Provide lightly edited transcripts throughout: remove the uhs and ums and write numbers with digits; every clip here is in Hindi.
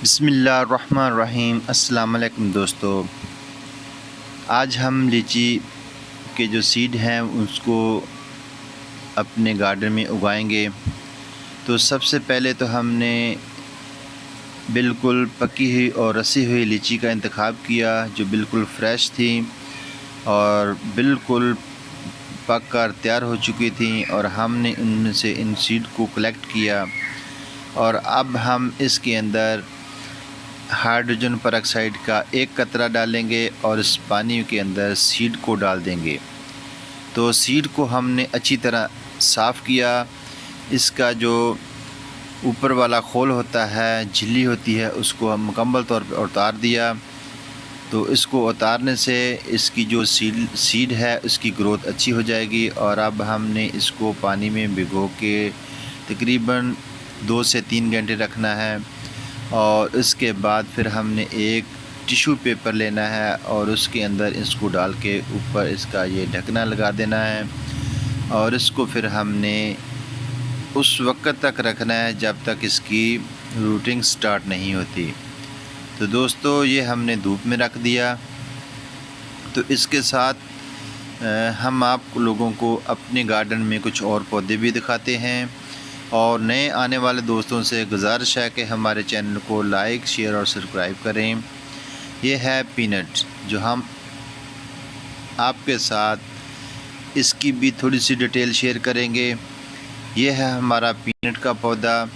बिस्मिल्लाहिर्रहमानिर्रहीम। अस्सलाम वालेकुम दोस्तों, आज हम लीची के जो सीड हैं उसको अपने गार्डन में उगाएंगे। तो सबसे पहले तो हमने बिल्कुल पकी हुई और रसी हुई लीची का इंतखाब किया जो बिल्कुल फ़्रेश थी और बिल्कुल पक कर तैयार हो चुकी थी, और हमने उनसे इन सीड को कलेक्ट किया। और अब हम इसके अंदर हाइड्रोजन परऑक्साइड का एक कतरा डालेंगे और इस पानी के अंदर सीड को डाल देंगे। तो सीड को हमने अच्छी तरह साफ़ किया। इसका जो ऊपर वाला खोल होता है, झिल्ली होती है, उसको हम मुकम्मल तौर पर उतार दिया। तो इसको उतारने से इसकी जो सीड है उसकी ग्रोथ अच्छी हो जाएगी। और अब हमने इसको पानी में भिगो के तकरीबन 2 से 3 घंटे रखना है। और इसके बाद फिर हमने एक टिश्यू पेपर लेना है और उसके अंदर इसको डाल के ऊपर इसका ये ढकना लगा देना है। और इसको फिर हमने उस वक्त तक रखना है जब तक इसकी रूटिंग स्टार्ट नहीं होती। तो दोस्तों, ये हमने धूप में रख दिया। तो इसके साथ हम आप लोगों को अपने गार्डन में कुछ और पौधे भी दिखाते हैं। और नए आने वाले दोस्तों से गुजारिश है कि हमारे चैनल को लाइक, शेयर और सब्सक्राइब करें। ये है पीनट, जो हम आपके साथ इसकी भी थोड़ी सी डिटेल शेयर करेंगे। ये है हमारा पीनट का पौधा,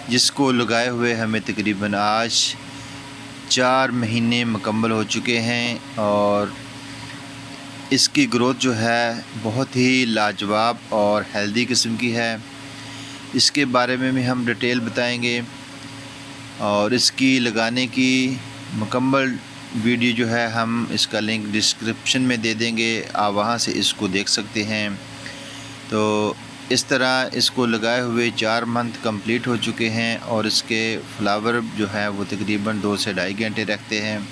जिसको लगाए हुए हमें तकरीबन आज 4 महीने मुकम्मल हो चुके हैं। और इसकी ग्रोथ जो है बहुत ही लाजवाब और हेल्दी किस्म की है। इसके बारे में भी हम डिटेल बताएंगे और इसकी लगाने की मुकम्मल वीडियो जो है हम इसका लिंक डिस्क्रिप्शन में दे देंगे, आप वहां से इसको देख सकते हैं। तो इस तरह इसको लगाए हुए 4 मंथ कंप्लीट हो चुके हैं और इसके फ्लावर जो है वो तकरीबन 2 से 2.5 घंटे रखते हैं।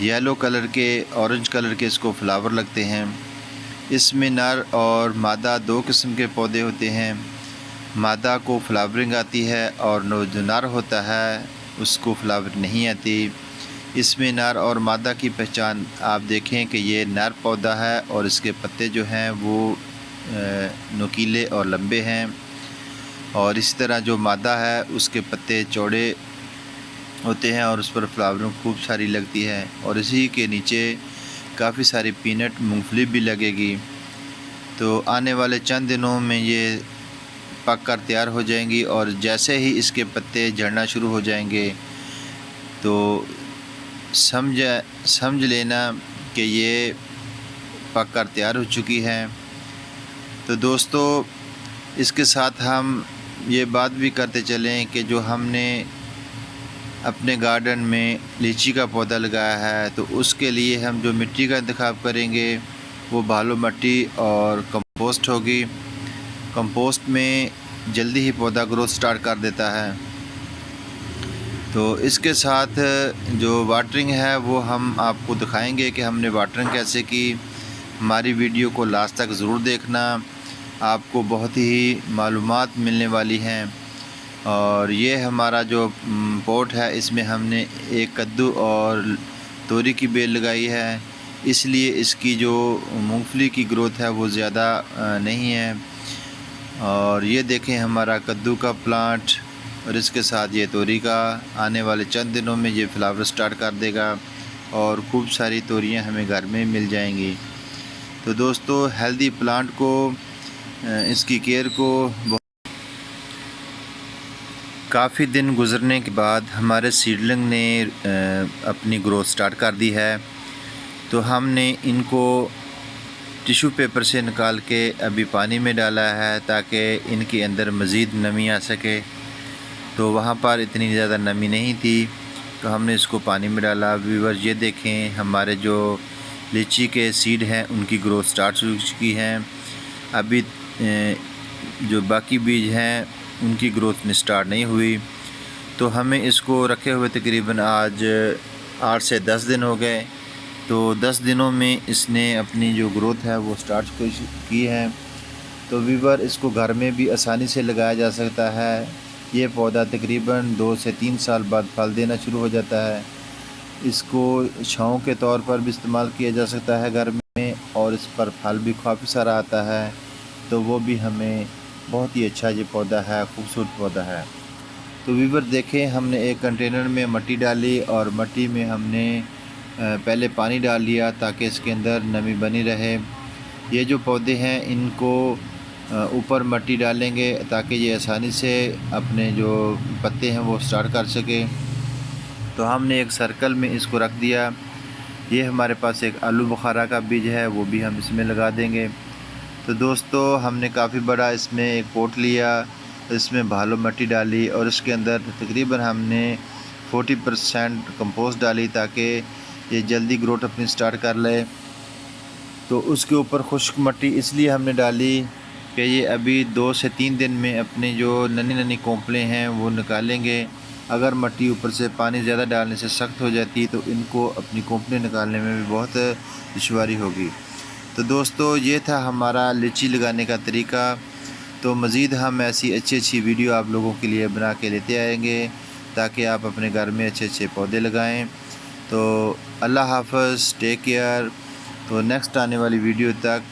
येलो कलर के, ऑरेंज कलर के इसको फ्लावर लगते हैं। इसमें नर और मादा 2 किस्म के पौधे होते हैं। मादा को फ्लावरिंग आती है और जो नर होता है उसको फ्लावरिंग नहीं आती। इसमें नर और मादा की पहचान आप देखें कि ये नर पौधा है और इसके पत्ते जो हैं वो नुकीले और लंबे हैं। और इसी तरह जो मादा है उसके पत्ते चौड़े होते हैं और उस पर फ्लावरिंग खूब सारी लगती है। और इसी के नीचे काफ़ी सारी पीनट, मूंगफली भी लगेगी। तो आने वाले चंद दिनों में ये पक कर तैयार हो जाएंगी और जैसे ही इसके पत्ते झड़ना शुरू हो जाएंगे तो समझ लेना कि ये पक कर तैयार हो चुकी है। तो दोस्तों, इसके साथ हम ये बात भी करते चलें कि जो हमने अपने गार्डन में लीची का पौधा लगाया है तो उसके लिए हम जो मिट्टी का इंतखाब करेंगे वो बालू मिट्टी और कंपोस्ट होगी। कंपोस्ट में जल्दी ही पौधा ग्रोथ स्टार्ट कर देता है। तो इसके साथ जो वाटरिंग है वो हम आपको दिखाएंगे कि हमने वाटरिंग कैसे की। हमारी वीडियो को लास्ट तक ज़रूर देखना, आपको बहुत ही मालूमात मिलने वाली हैं। और ये हमारा जो पॉट है इसमें हमने एक कद्दू और तोरी की बेल लगाई है, इसलिए इसकी जो मूंगफली की ग्रोथ है वो ज़्यादा नहीं है। और ये देखें हमारा कद्दू का प्लांट, और इसके साथ ये तोरी का आने वाले चंद दिनों में ये फ्लावर स्टार्ट कर देगा और खूब सारी तोरियां हमें घर में मिल जाएंगी। तो दोस्तों, हेल्दी प्लांट को, इसकी केयर को काफ़ी दिन गुज़रने के बाद हमारे सीडलिंग ने अपनी ग्रोथ स्टार्ट कर दी है। तो हमने इनको टिश्यू पेपर से निकाल के अभी पानी में डाला है ताकि इनके अंदर मज़ीद नमी आ सके। तो वहाँ पर इतनी ज़्यादा नमी नहीं थी तो हमने इसको पानी में डाला। व्यूअर्स, ये देखें हमारे जो लीची के सीड हैं उनकी ग्रोथ स्टार्ट हो चुकी हैं। अभी जो बाकी बीज हैं उनकी ग्रोथ स्टार्ट नहीं हुई। तो हमें इसको रखे हुए तकरीबन आज 8 से 10 दिन हो गए। तो 10 दिनों में इसने अपनी जो ग्रोथ है वो स्टार्ट की है। तो वीवर, इसको घर में भी आसानी से लगाया जा सकता है। ये पौधा तकरीबन 2 से 3 साल बाद फल देना शुरू हो जाता है। इसको छाँव के तौर पर भी इस्तेमाल किया जा सकता है घर में, और इस पर फल भी काफ़ी सारा आता है, तो वो भी हमें बहुत ही अच्छा ये पौधा है, खूबसूरत पौधा है। तो व्यूअर देखें, हमने एक कंटेनर में मिट्टी डाली और मिट्टी में हमने पहले पानी डाल लिया ताकि इसके अंदर नमी बनी रहे। ये जो पौधे हैं इनको ऊपर मिट्टी डालेंगे ताकि ये आसानी से अपने जो पत्ते हैं वो स्टार्ट कर सके। तो हमने एक सर्कल में इसको रख दिया। ये हमारे पास एक आलू बुखारा का बीज है, वो भी हम इसमें लगा देंगे। तो दोस्तों, हमने काफ़ी बड़ा इसमें एक पॉट लिया, इसमें भालो मिट्टी डाली और इसके अंदर तकरीबन हमने 40% कंपोस्ट डाली ताकि ये जल्दी ग्रोथ अपनी स्टार्ट कर ले। तो उसके ऊपर खुश्क मिट्टी इसलिए हमने डाली कि ये अभी 2 से 3 दिन में अपनी जो नन्ही नन्ही कोंपलें हैं वो निकालेंगे। अगर मिट्टी ऊपर से पानी ज़्यादा डालने से सख्त हो जाती है तो इनको अपनी कोंपलें निकालने में भी बहुत दुश्वारी होगी। तो दोस्तों, ये था हमारा लीची लगाने का तरीका। तो मज़ीद हम ऐसी अच्छी अच्छी वीडियो आप लोगों के लिए बना के लेते आएंगे ताकि आप अपने घर में अच्छे अच्छे पौधे लगाएं। तो अल्लाह हाफ़िज़, टेक केयर। तो नेक्स्ट आने वाली वीडियो तक